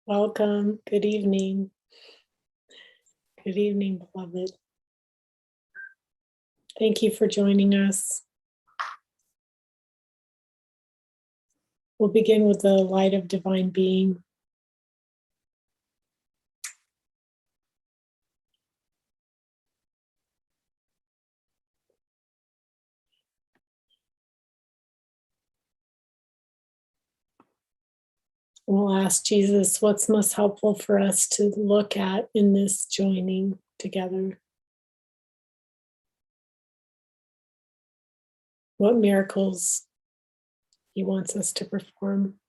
Welcome. Good evening. Good evening, beloved. Thank you for joining us. We'll begin with the light of divine being. We'll ask Jesus what's most helpful for us to look at in this joining together. What miracles he wants us to perform.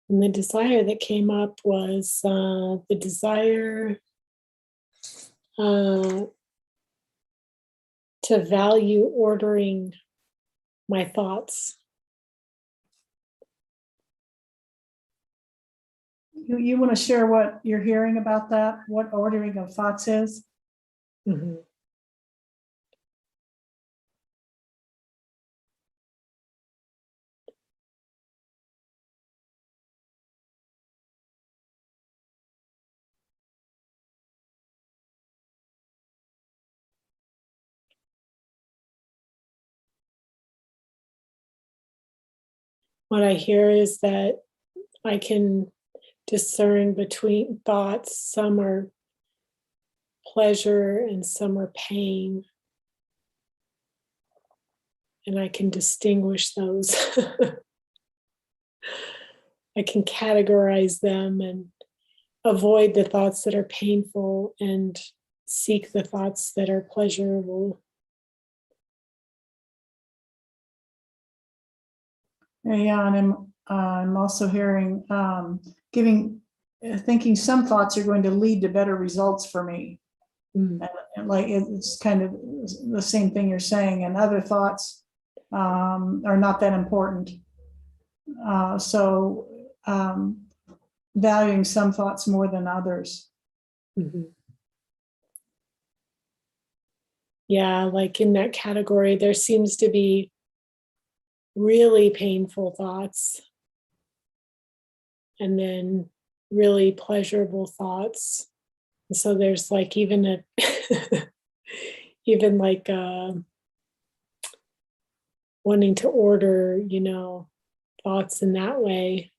And the desire that came up was the desire to value ordering my thoughts. You want to share what you're hearing about that? What ordering of thoughts is? Mm-hmm. What I hear is that I can discern between thoughts. Some are pleasure and some are pain. And I can distinguish those. I can categorize them and avoid the thoughts that are painful and seek the thoughts that are pleasurable. Yeah, and I'm also hearing thinking some thoughts are going to lead to better results for me. And like it's kind of the same thing you're saying, and other thoughts are not that important. So valuing some thoughts more than others. Mm-hmm. Yeah, like in that category, there seems to be really painful thoughts and then really pleasurable thoughts. And so there's like even wanting to order, thoughts in that way.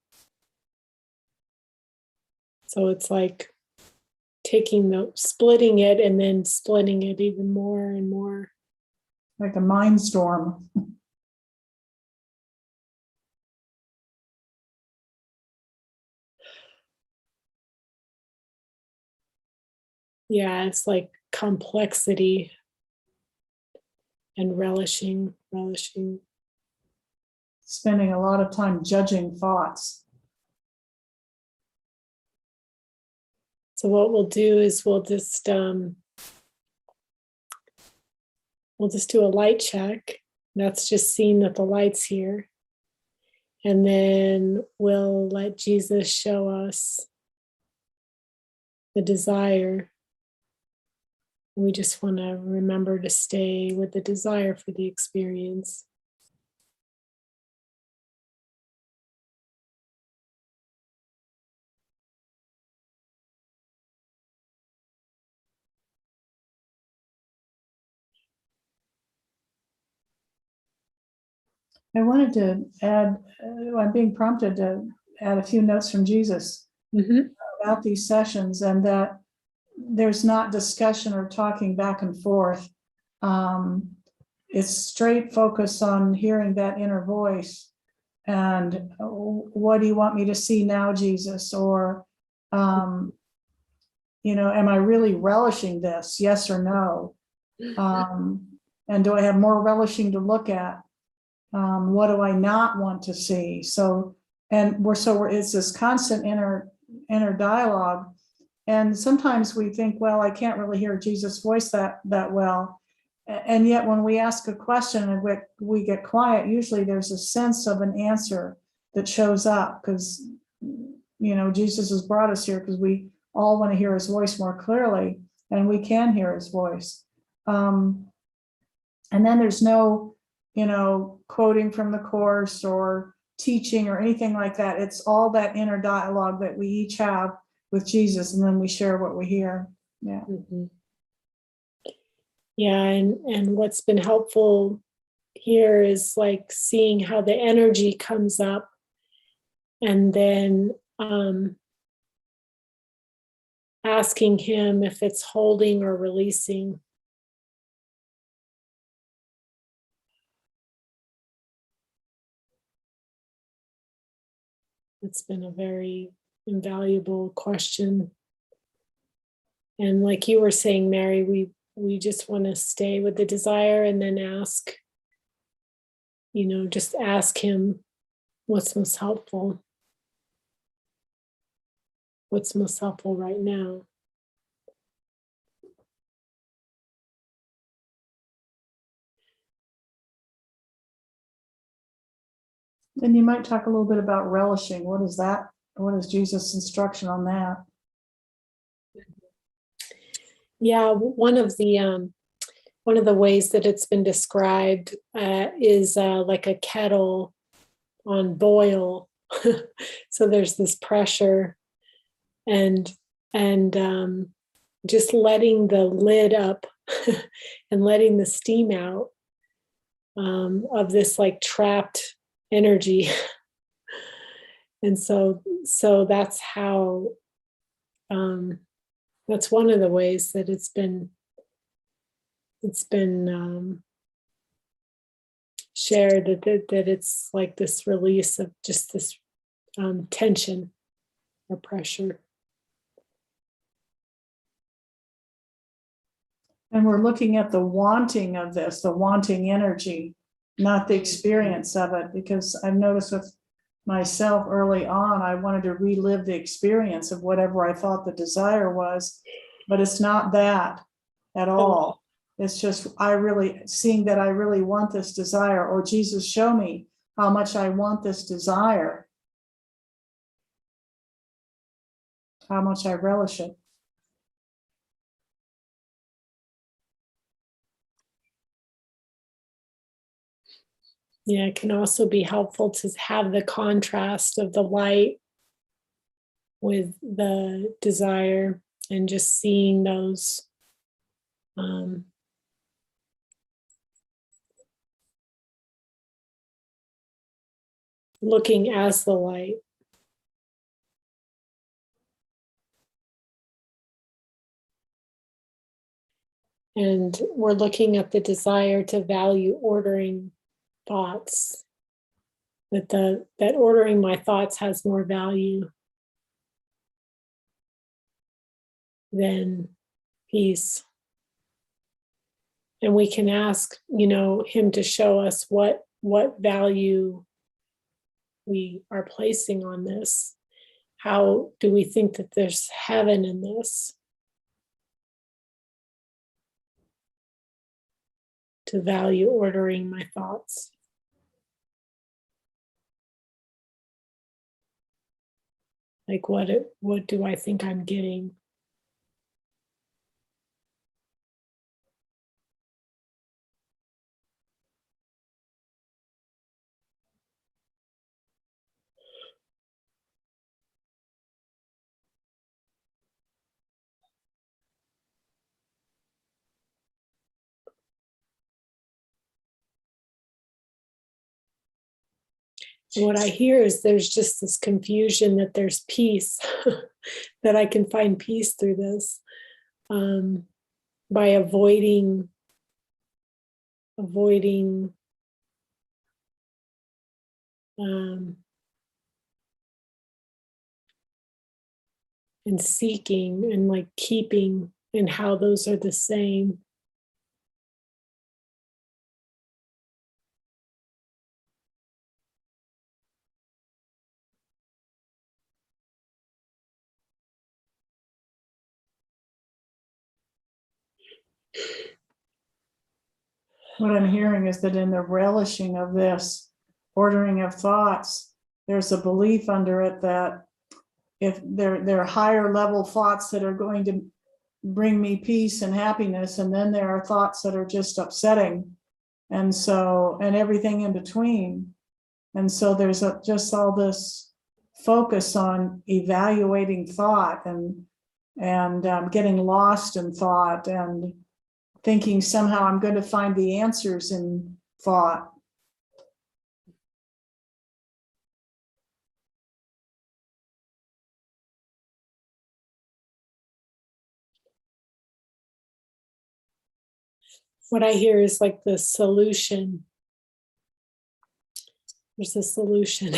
So it's like splitting it and then splitting it even more and more. Like a mind storm. Yeah, it's like complexity and relishing. Spending a lot of time judging thoughts. So what we'll do is we'll just do a light check. That's just seeing that the light's here. And then we'll let Jesus show us the desire. We just want to remember to stay with the desire for the experience. I wanted to add, I'm being prompted to add a few notes from Jesus about these sessions, and that there's not discussion or talking back and forth. It's straight focus on hearing that inner voice and what do you want me to see now, Jesus? Or, am I really relishing this? Yes or no? And do I have more relishing to look at? What do I not want to see? It's this constant inner dialogue. And sometimes we think, well, I can't really hear Jesus' voice that well. And yet when we ask a question and we get quiet, usually there's a sense of an answer that shows up, because, you know, Jesus has brought us here because we all want to hear his voice more clearly, and we can hear his voice. And then there's no, you know, quoting from the course or teaching or anything like that. It's all that inner dialogue that we each have with Jesus, and then we share what we hear. Yeah. Mm-hmm. Yeah, and what's been helpful here is like seeing how the energy comes up, and then asking him if it's holding or releasing. It's been a very invaluable question. And like you were saying, Mary, we just want to stay with the desire and then ask, you know, just ask him what's most helpful. What's most helpful right now? Then you might talk a little bit about relishing. What is that? What is Jesus' instruction on that? Yeah, one of the ways that it's been described is like a kettle on boil. So there's this pressure, and just letting the lid up and letting the steam out of this like trapped energy. And so that's how that's one of the ways that it's been shared, that it's like this release of just this tension or pressure. And we're looking at the wanting of this, the wanting energy, not the experience of it, because I've noticed with myself early on, I wanted to relive the experience of whatever I thought the desire was, but it's not that at all. It's just seeing that I really want this desire, or Jesus, show me how much I want this desire, how much I relish it. Yeah, it can also be helpful to have the contrast of the light with the desire, and just seeing those looking as the light. And we're looking at the desire to value ordering thoughts, that ordering my thoughts has more value than peace. And we can ask, you know, him to show us what value we are placing on this. How do we think that there's heaven in this? To value ordering my thoughts. Like what do I think I'm getting? And what I hear is there's just this confusion that there's peace, that I can find peace through this, by avoiding and seeking and like keeping, and how those are the same. What I'm hearing is that in the relishing of this ordering of thoughts, there's a belief under it that if there are higher level thoughts that are going to bring me peace and happiness, and then there are thoughts that are just upsetting, and everything in between. And so there's just all this focus on evaluating thought and getting lost in thought and thinking somehow I'm going to find the answers in thought. What I hear is like the solution. There's a solution.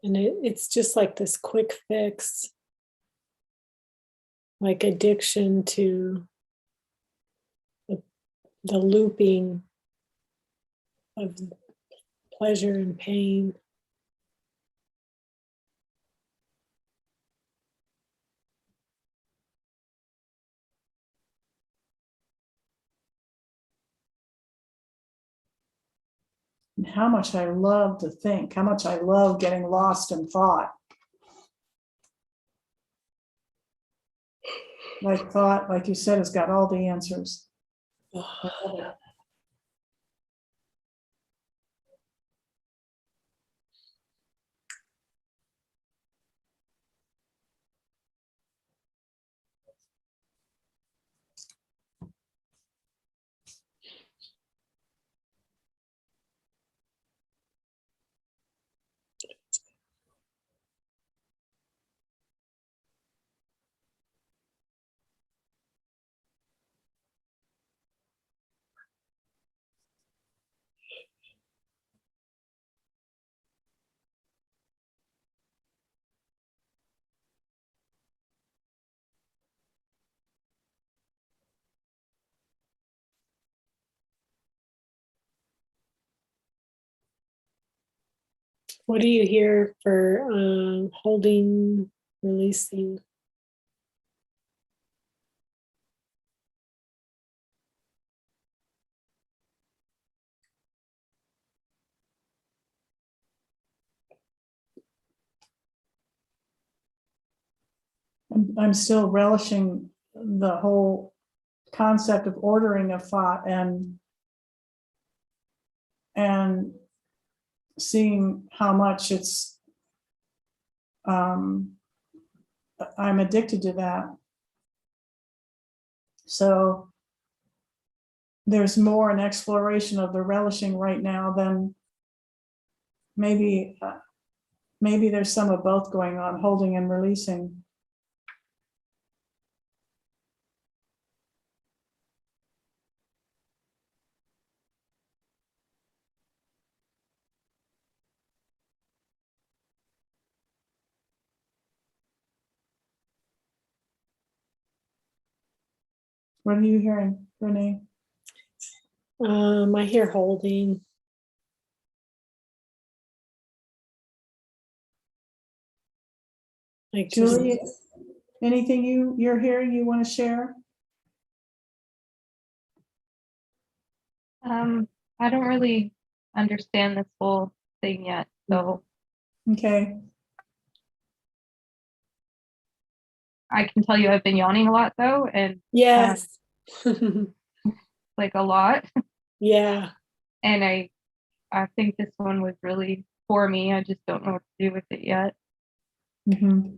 And it's just like this quick fix, like addiction to the looping of pleasure and pain. And how much I love to think, how much I love getting lost in thought. Like thought, like you said, has got all the answers. I love it. What do you hear for holding, releasing? I'm still relishing the whole concept of ordering of thought and seeing how much I'm addicted to that. So there's more an exploration of the relishing right now than maybe there's some of both going on, holding and releasing. What are you hearing, Renee? I hear holding. Like Julie, anything you're hearing you want to share? I don't really understand this whole thing yet, so Okay. I can tell you I've been yawning a lot though, and yes. like a lot. Yeah. And I think this one was really for me. I just don't know what to do with it yet. Mm-hmm.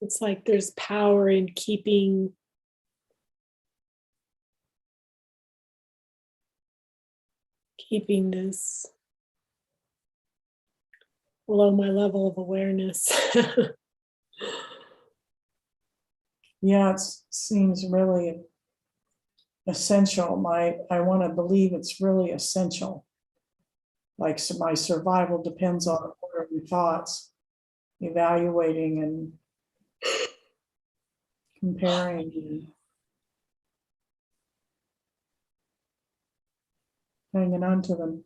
It's like there's power in keeping this below my level of awareness. Yeah, it seems really essential. I want to believe it's really essential. Like, so my survival depends on ordering thoughts, evaluating and comparing and hanging on to them.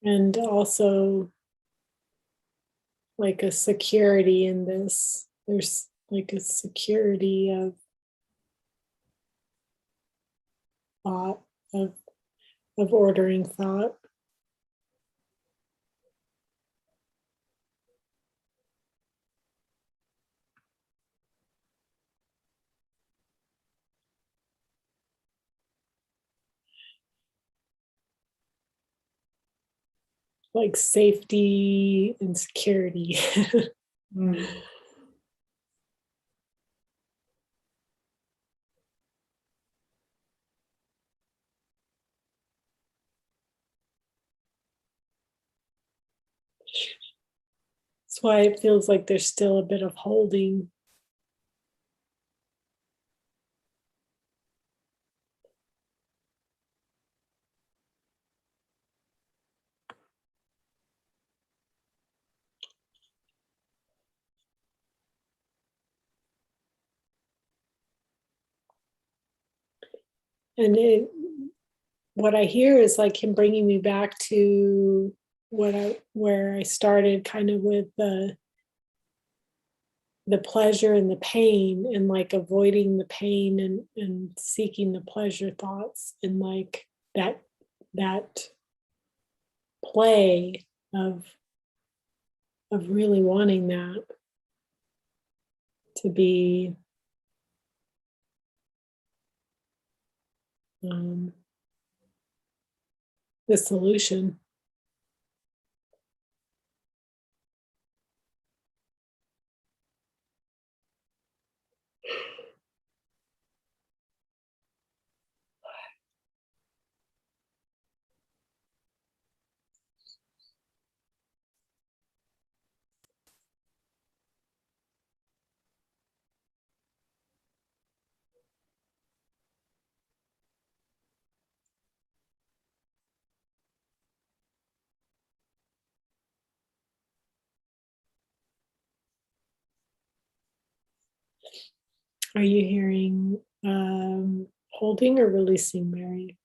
And also like a security in this. There's like a security of thought, of ordering thought. Like safety and security. Mm. That's why it feels like there's still a bit of holding. And what I hear is like him bringing me back to where I started, kind of with the pleasure and the pain, and like avoiding the pain and seeking the pleasure thoughts, and like that play of really wanting that to be the solution. Are you hearing holding or releasing, Mary?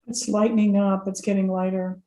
It's lightening up, it's getting lighter.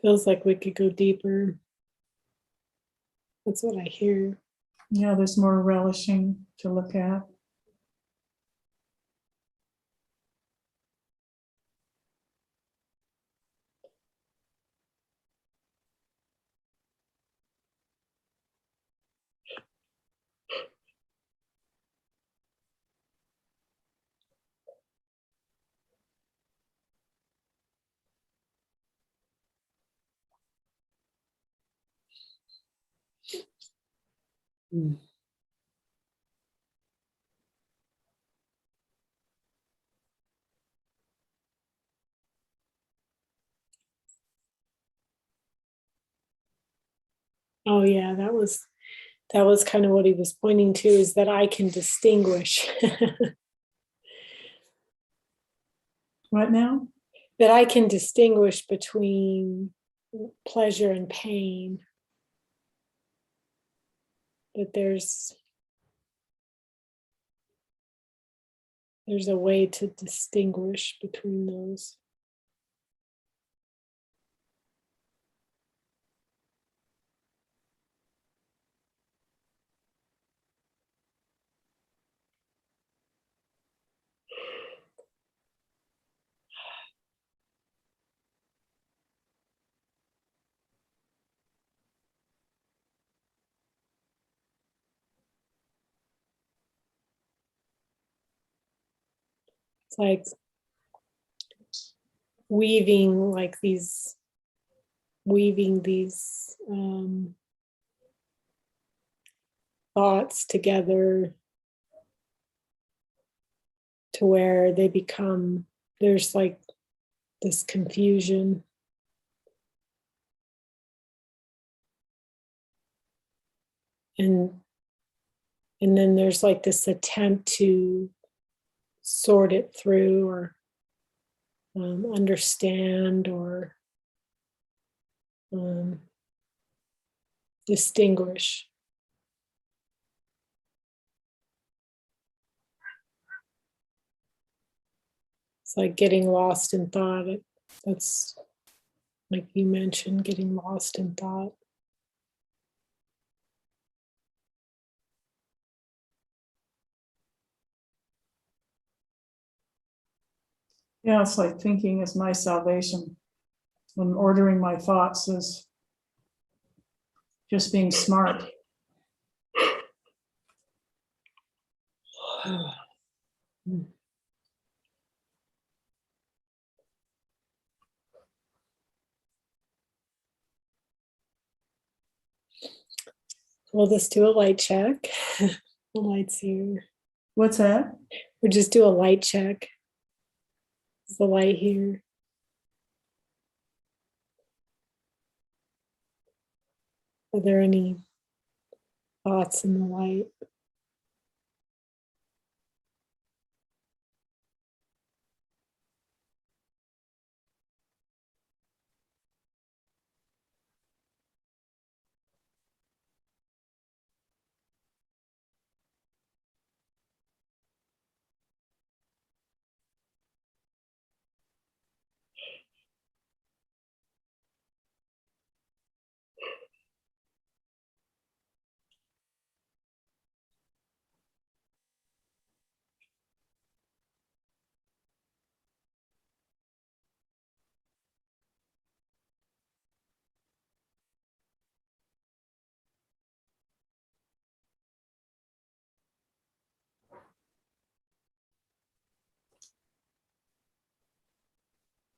Feels like we could go deeper. That's what I hear. Yeah, there's more relishing to look at. Mm. Oh yeah, that was kind of what he was pointing to, is that I can distinguish. What now? That I can distinguish between pleasure and pain, that there's a way to distinguish between those. It's like weaving these thoughts together to where they become, there's like this confusion. And then there's like this attempt to sort it through, or understand, or distinguish. It's like getting lost in thought. That's like you mentioned, getting lost in thought. Yeah, it's like thinking is my salvation. And ordering my thoughts is just being smart. We'll just do a light check. The light's here. What's that? We'll just do a light check. Is the light here? Are there any thoughts in the light?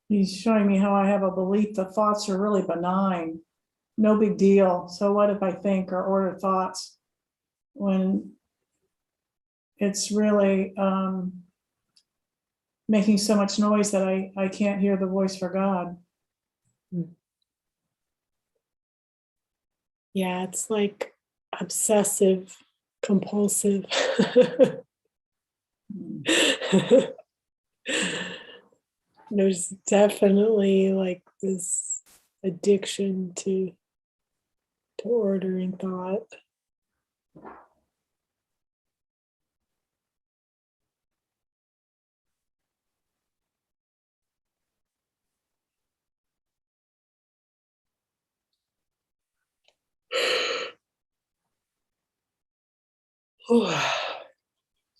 He's showing me how I have a belief that thoughts are really benign. No big deal. So what if I think or order thoughts when it's really making so much noise that I can't hear the voice for God? Yeah, it's like obsessive, compulsive. There's definitely like this addiction to ordering thought.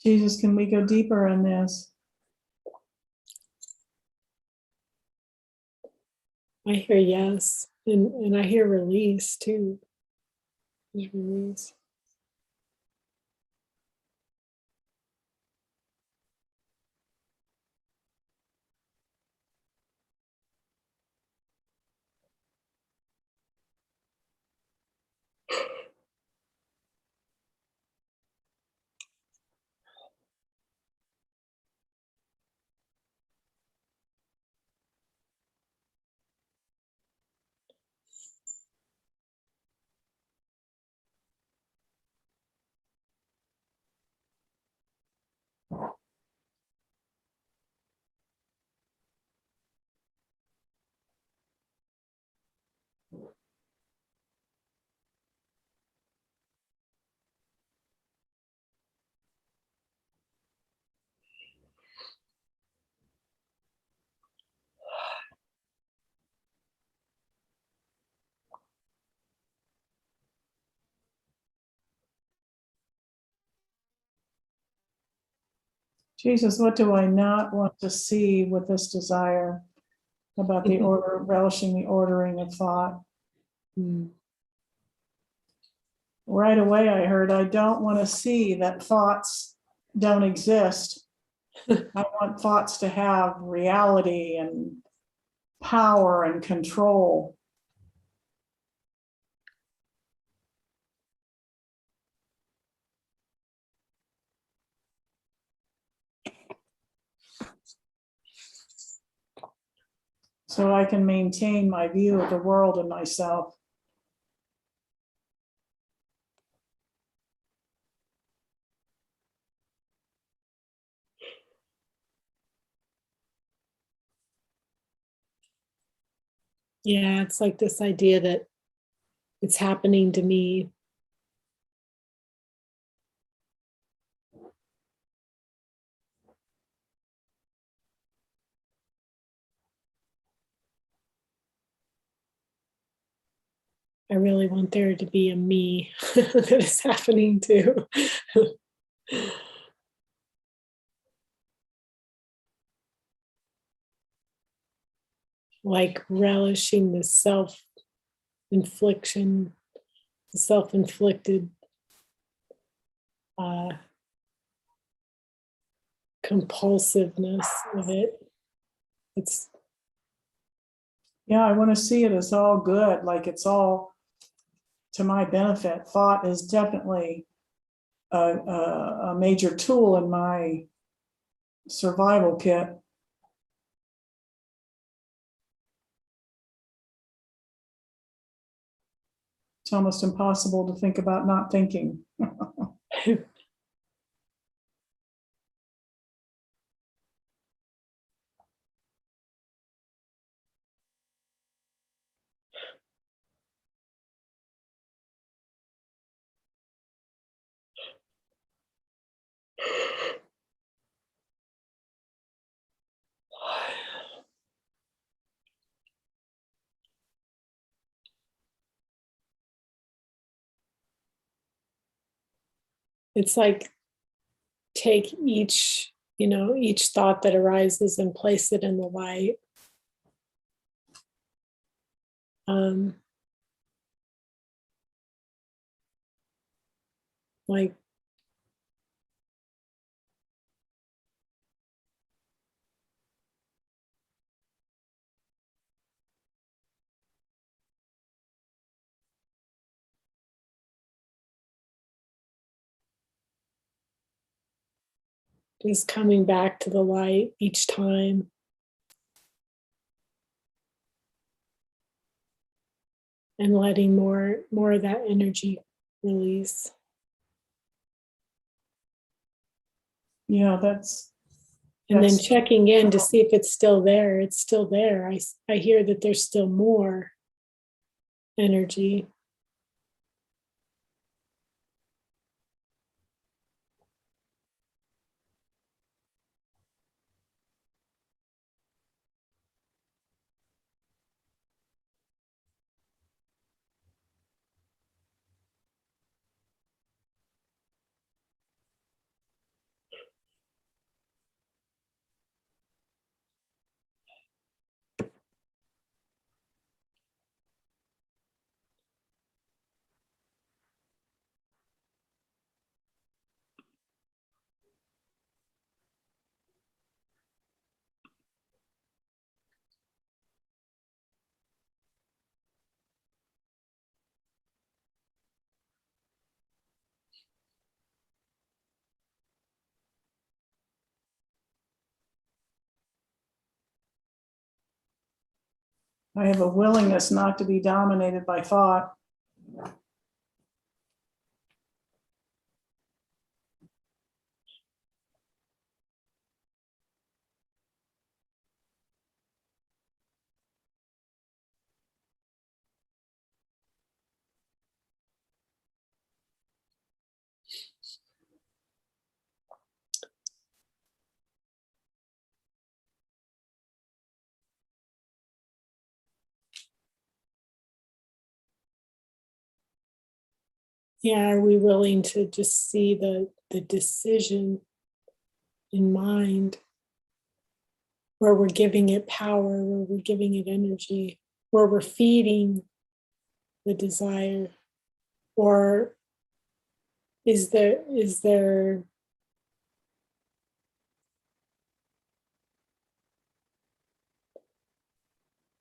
Jesus, can we go deeper in this? I hear yes, and I hear release too. There's release. Jesus, what do I not want to see with this desire about the order, relishing the ordering of thought? Mm. Right away, I heard, I don't want to see that thoughts don't exist. I want thoughts to have reality and power and control. So I can maintain my view of the world and myself. Yeah, it's like this idea that it's happening to me. I really want there to be a me that is happening to. Like relishing the self-infliction, the self-inflicted compulsiveness of it. It's Yeah, I want to see it as all good, like it's all to my benefit. Thought is definitely a major tool in my survival kit. It's almost impossible to think about not thinking. it's like take each, each thought that arises and place it in the light. Like just coming back to the light each time. And letting more of that energy release. Yeah, that's. And then checking in to see if it's still there. It's still there. I hear that there's still more energy. I have a willingness not to be dominated by thought. Yeah, are we willing to just see the decision in mind, where we're giving it power, where we're giving it energy, where we're feeding the desire? Or is there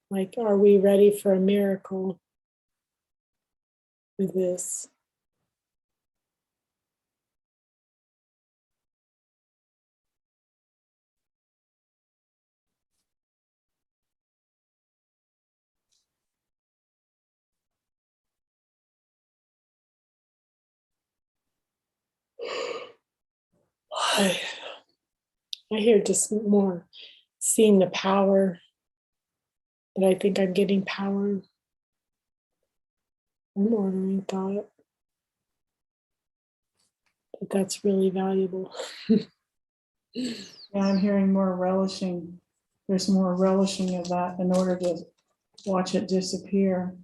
like, are we ready for a miracle with this? I hear just more seeing the power, that I think I'm getting power from ordering thought. But that's really valuable. Yeah, I'm hearing more relishing. There's more relishing of that in order to watch it disappear.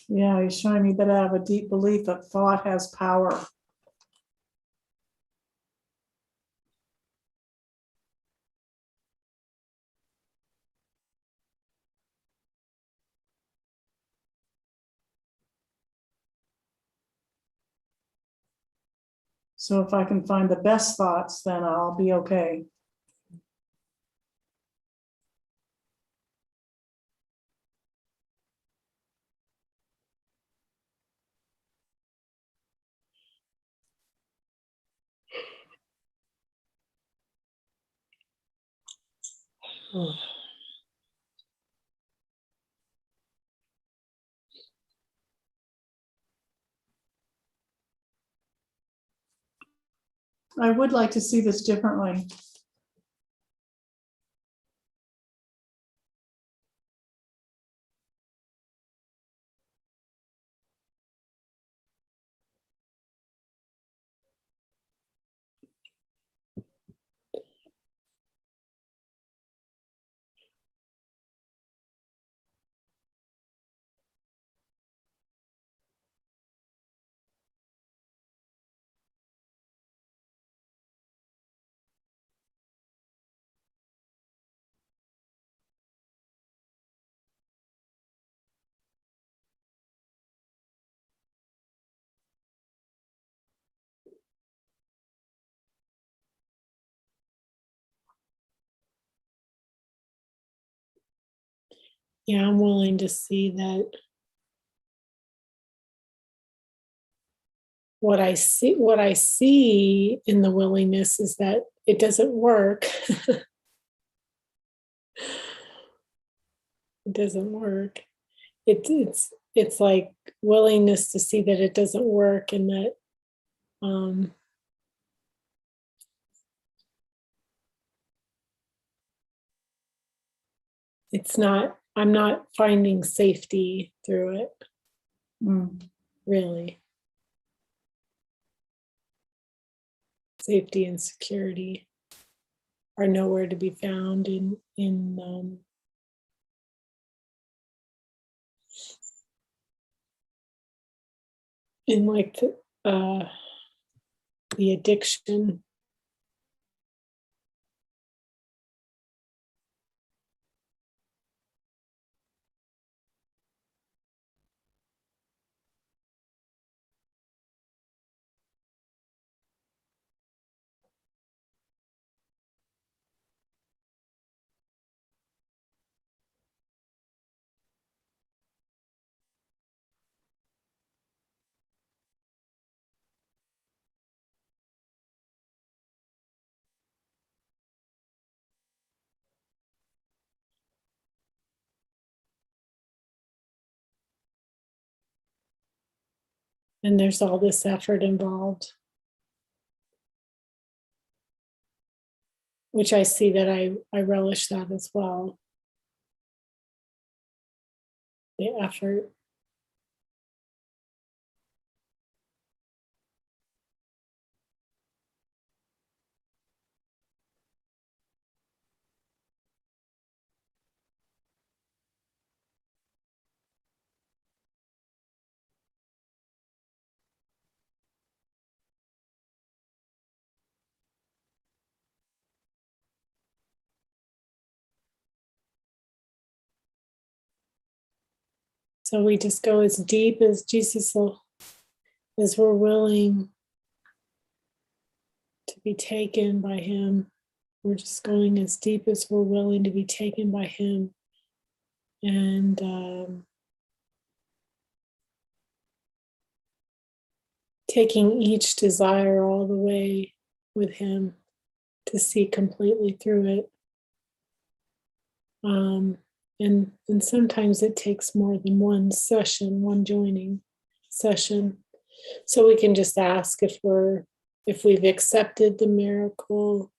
Yeah, he's showing me that I have a deep belief that thought has power. So if I can find the best thoughts, then I'll be okay. I would like to see this differently. Yeah, I'm willing to see that what I see in the willingness is that it doesn't work. It doesn't work. It's like willingness to see that it doesn't work, and that I'm not finding safety through it, really. Safety and security are nowhere to be found in like the addiction. And there's all this effort involved, which I see that I relish that as well. The effort. So we just go as deep as Jesus will, as we're willing to be taken by him. We're just going as deep as we're willing to be taken by him. And taking each desire all the way with him to see completely through it. And sometimes it takes more than one session, one joining session. So we can just ask if we've accepted the miracle,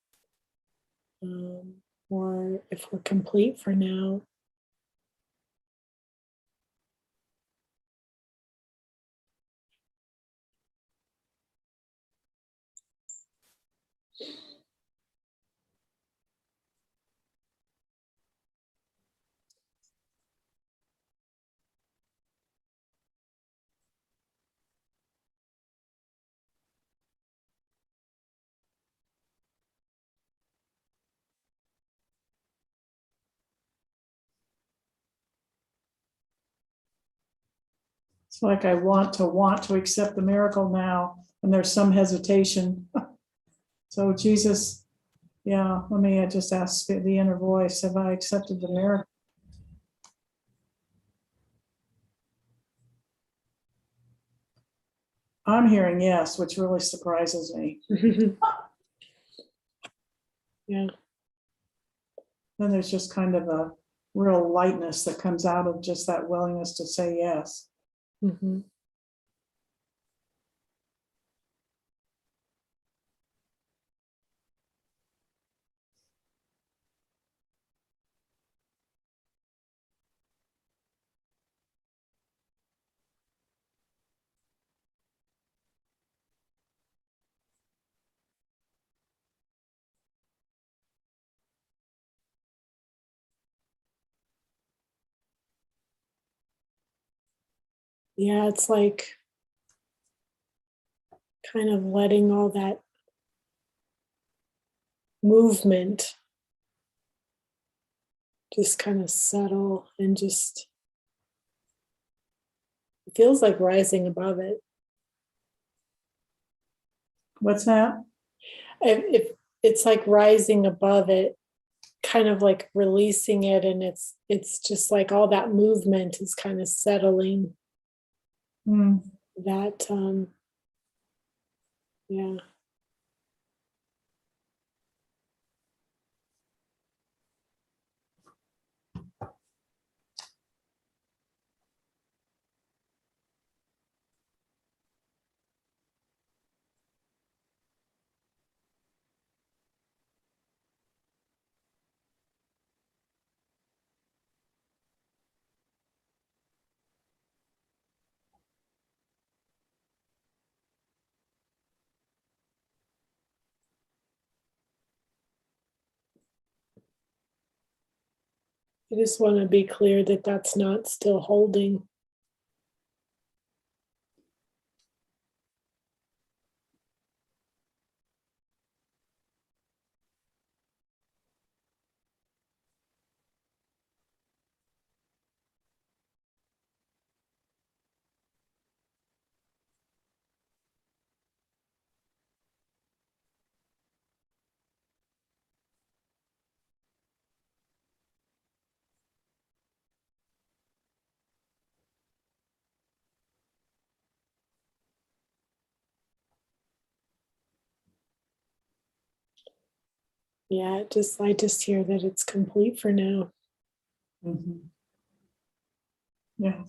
or if we're complete for now. It's like I want to accept the miracle now, and there's some hesitation. So Jesus, yeah, let me just ask the inner voice, have I accepted the miracle? I'm hearing yes, which really surprises me. Yeah. Then there's just kind of a real lightness that comes out of just that willingness to say yes. Mm-hmm. Yeah, it's like kind of letting all that movement just kind of settle, and just it feels like rising above it. What's that? If it's like rising above it, kind of like releasing it, and it's just like all that movement is kind of settling. That yeah. I just want to be clear that that's not still holding. Yeah, I just hear that it's complete for now. Mm-hmm. Yeah.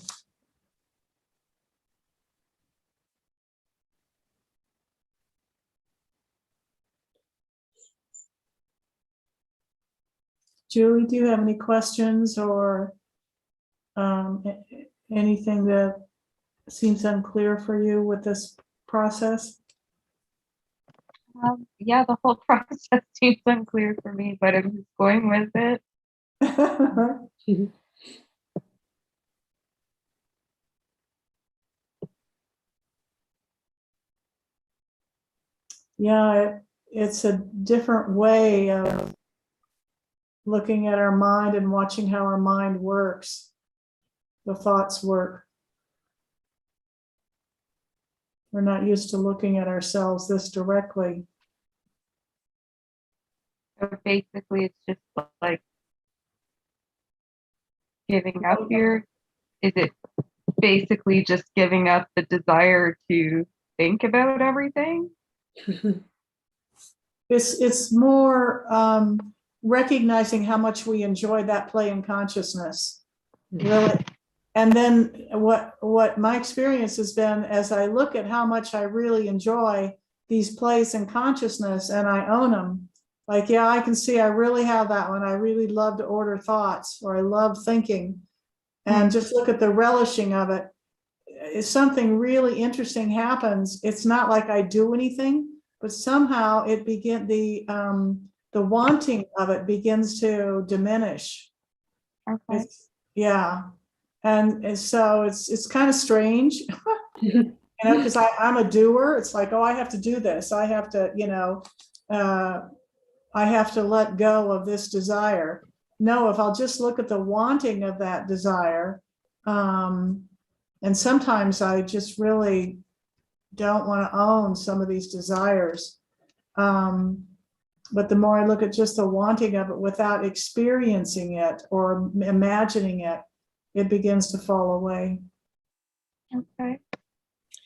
Julie, do you have any questions or anything that seems unclear for you with this process? Yeah, the whole process seems unclear for me, but I'm just going with it. Yeah, it's a different way of looking at our mind and watching how our mind works. The thoughts work. We're not used to looking at ourselves this directly. So basically, it's just like giving up your, is it basically just giving up the desire to think about everything? It's more recognizing how much we enjoy that play in consciousness, really. And then what my experience has been, as I look at how much I really enjoy these plays in consciousness and I own them, like, yeah, I can see I really have that one. I really love to order thoughts, or I love thinking, and just look at the relishing of it. If something really interesting happens, it's not like I do anything, but somehow it the wanting of it begins to diminish. Okay. Yeah. And so it's kind of strange, because I'm a doer. It's like, oh, I have to do this. I have to, I have to let go of this desire. No, if I'll just look at the wanting of that desire, and sometimes I just really don't want to own some of these desires. But the more I look at just the wanting of it without experiencing it or imagining it, it begins to fall away. Okay.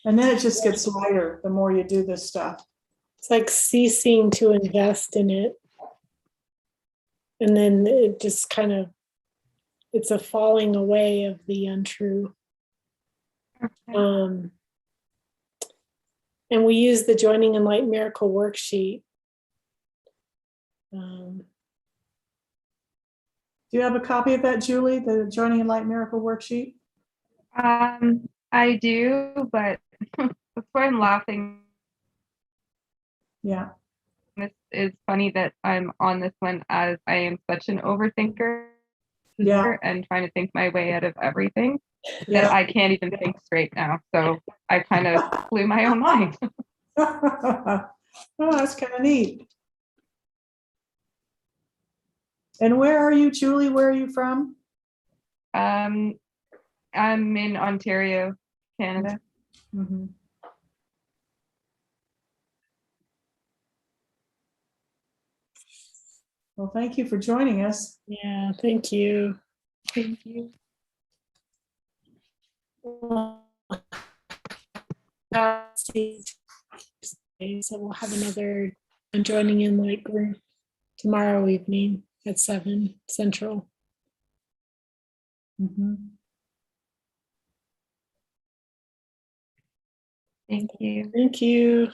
And then it just gets lighter the more you do this stuff. It's like ceasing to invest in it. And then it just kind of, it's a falling away of the untrue. Okay. And we use the Joining Enlightened Miracle worksheet. Do you have a copy of that, Julie, the Joining Enlightened Miracle worksheet? I do, but that's why I'm laughing. Yeah. This is funny that I'm on this one, as I am such an overthinker. Yeah. And trying to think my way out of everything, Yeah. that I can't even think straight now. So I kind of blew my own mind. Oh, that's kind of neat. And where are you, Julie? Where are you from? I'm in Ontario, Canada. Mm-hmm. Well, thank you for joining us. Yeah, thank you. Thank you. So we'll have another Joining in Light group tomorrow evening at 7 Central. Mm-hmm. Thank you. Thank you.